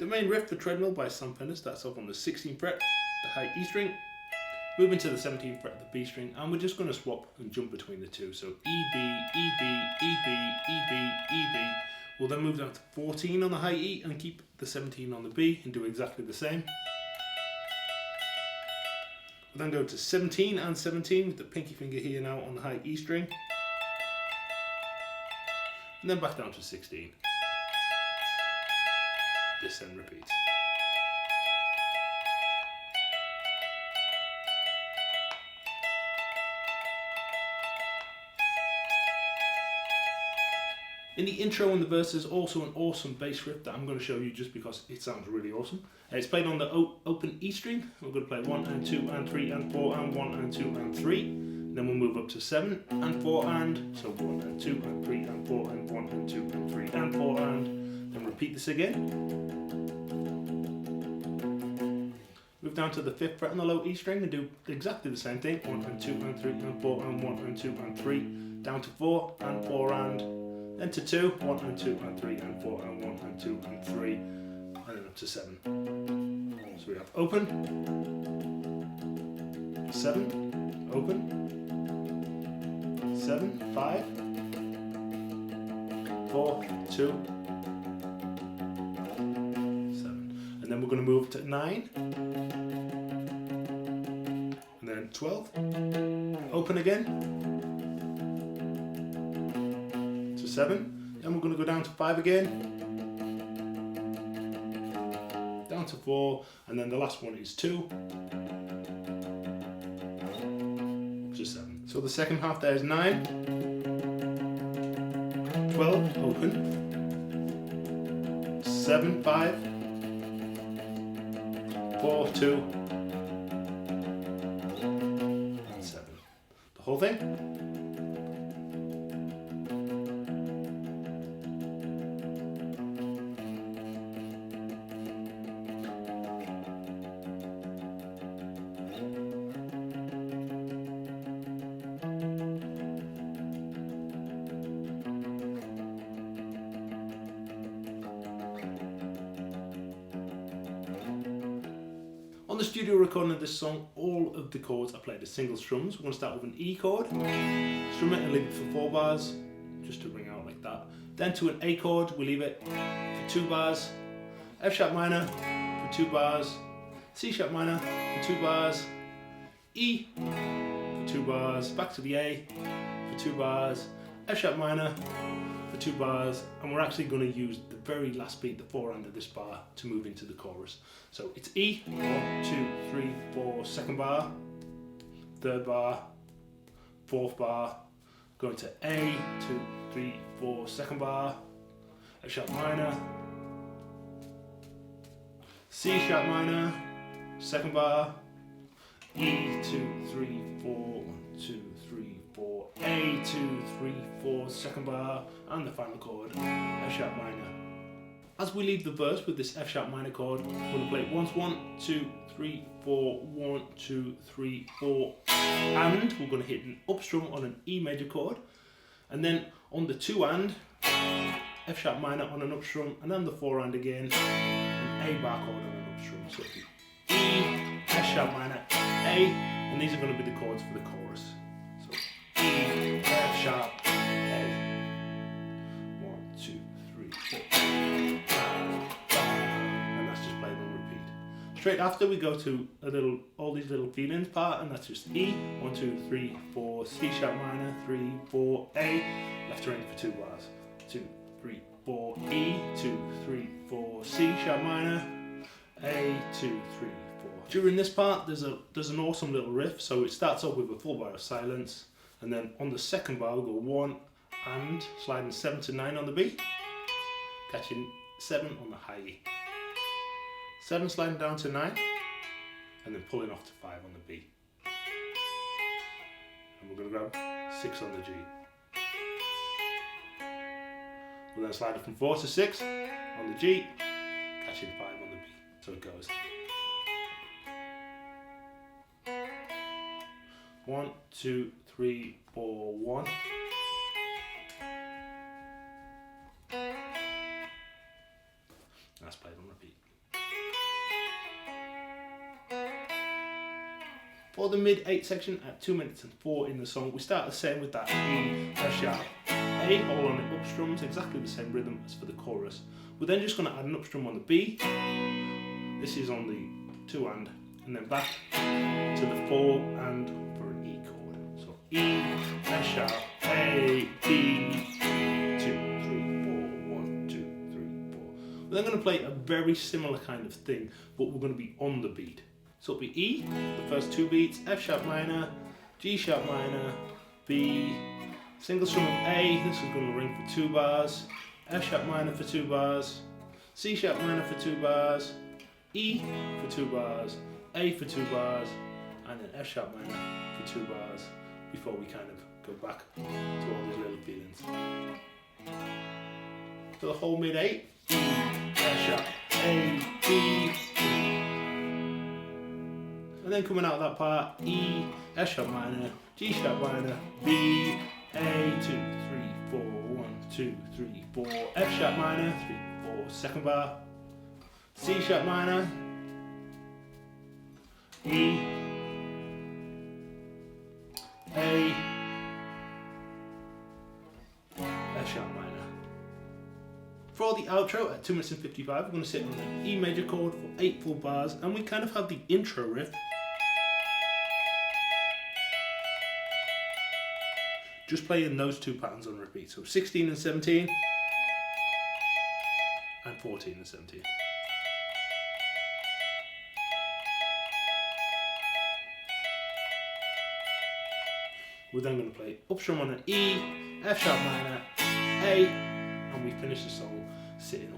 The main riff for Treadmill by Sam Fender starts off on the 16th fret, the high E string, moving to the 17th fret, the B string, and we're just going to swap and jump between the two. So E, B, E, B, E, B, E, B, E, B. We'll then move down to 14 on the high E and keep the 17 on the B and do exactly the same. We'll then go to 17 and 17 with the pinky finger here now on the high E string. And then back down to 16. This then repeats. In the intro and the verse there's also an awesome bass riff that I'm going to show you just because it sounds really awesome. It's played on the open E string. We're going to play 1 and 2 and 3 and 4 and 1 and 2 and 3. Then we'll move up to 7 and 4 and, so 1 and 2 and 3 and 4 and 1 and 2 and 3 and 4 and, then repeat this again. Move down to the 5th fret on the low E string and do exactly the same thing. 1 and 2 and 3 and 4 and 1 and 2 and 3. Down to 4 and 4 and, then to 2, 1 and 2 and 3 and 4 and 1 and 2 and 3. And then up to 7. So we have open, 7, open, 7, 5, 4, 2, 7. And then we're going to move to 9. And then 12. Open again. To 7. Then we're going to go down to 5 again. Down to 4. And then the last one is 2. To 7. So the second half there is 9, 12, open, 7, 5, 4, 2, and 7. The whole thing. On the studio recording of this song, all of the chords are played as single strums. We're going to start with an E chord, strum it and leave it for 4 bars, just to ring out like that. Then to an A chord, we leave it for 2 bars, F sharp minor for 2 bars, C sharp minor for 2 bars, E for 2 bars, back to the A for 2 bars, F sharp minor for 2 bars, and we're actually going to use the very last beat, the 4 end of this bar, to move into the chorus. So it's E, 1, 2, 3, 4, second bar, third bar, fourth bar, going to A, 2, 3, 4, second bar, F sharp minor, C sharp minor, second bar, E, 2, 3, 4, 1, 2, 3, 4, A, 2, 3, 4, second bar, and the final chord, F sharp minor. As we leave the verse with this F sharp minor chord, we're going to play it once, 1, 2, 3, 4, 1, 2, 3, 4, and we're going to hit an up strum on an E major chord, and then on the 2 and, F sharp minor on an up strum, and then the 4 and again, an A bar chord on an up strum. So it'll be E, F sharp minor, A, and these are going to be the chords for the chorus. So E, F sharp, A, 1, 2, 3, 4. Straight after we go to all these little feelings part, and that's just E, 1, 2, 3, 4, C sharp minor, 3, 4, A, left ring for 2 bars, 2, 3, 4, E, 2, 3, 4, C sharp minor, A, 2, 3, 4. During this part there's an awesome little riff, so it starts off with a full bar of silence, and then on the second bar we'll go 1 and sliding 7 to 9 on the B, catching 7 on the high E. 7 sliding down to 9, and then pulling off to 5 on the B. And we're going to grab 6 on the G. We'll then slide it from 4 to 6 on the G, catching 5 on the B. So it goes 1, 2, 3, 4, 1. That's played on repeat. For the mid 8 section at 2 minutes and 4 in the song, we start the same with that E, F sharp, A, all on the up strums, exactly the same rhythm as for the chorus. We're then just going to add an up strum on the B. This is on the 2 and then back to the 4 and for an E chord. So E, F sharp, A, B, 2, 3, 4, 1, 2, 3, 4. We're then going to play a very similar kind of thing, but we're going to be on the beat. So it'll be E, the first 2 beats, F sharp minor, G sharp minor, B, single strum of A, this is going to ring for 2 bars, F sharp minor for 2 bars, C sharp minor for 2 bars, E for 2 bars, A for 2 bars, and then F sharp minor for 2 bars before we kind of go back to all these little feelings. So the whole mid 8, E, F sharp, A, B, and then coming out of that part, E, F sharp minor, G sharp minor, B, A, 2, 3, 4, 1, 2, 3, 4, F sharp minor, 3, 4, second bar, C sharp minor, E, A, F sharp minor. For the outro at 2 minutes and 55, we're going to sit on an E major chord for 8 full bars, and we kind of have the intro riff. Just playing those 2 patterns on repeat. So 16 and 17 and 14 and 17. We're then going to play up strum on an E, F sharp minor, A, and we finish the song sitting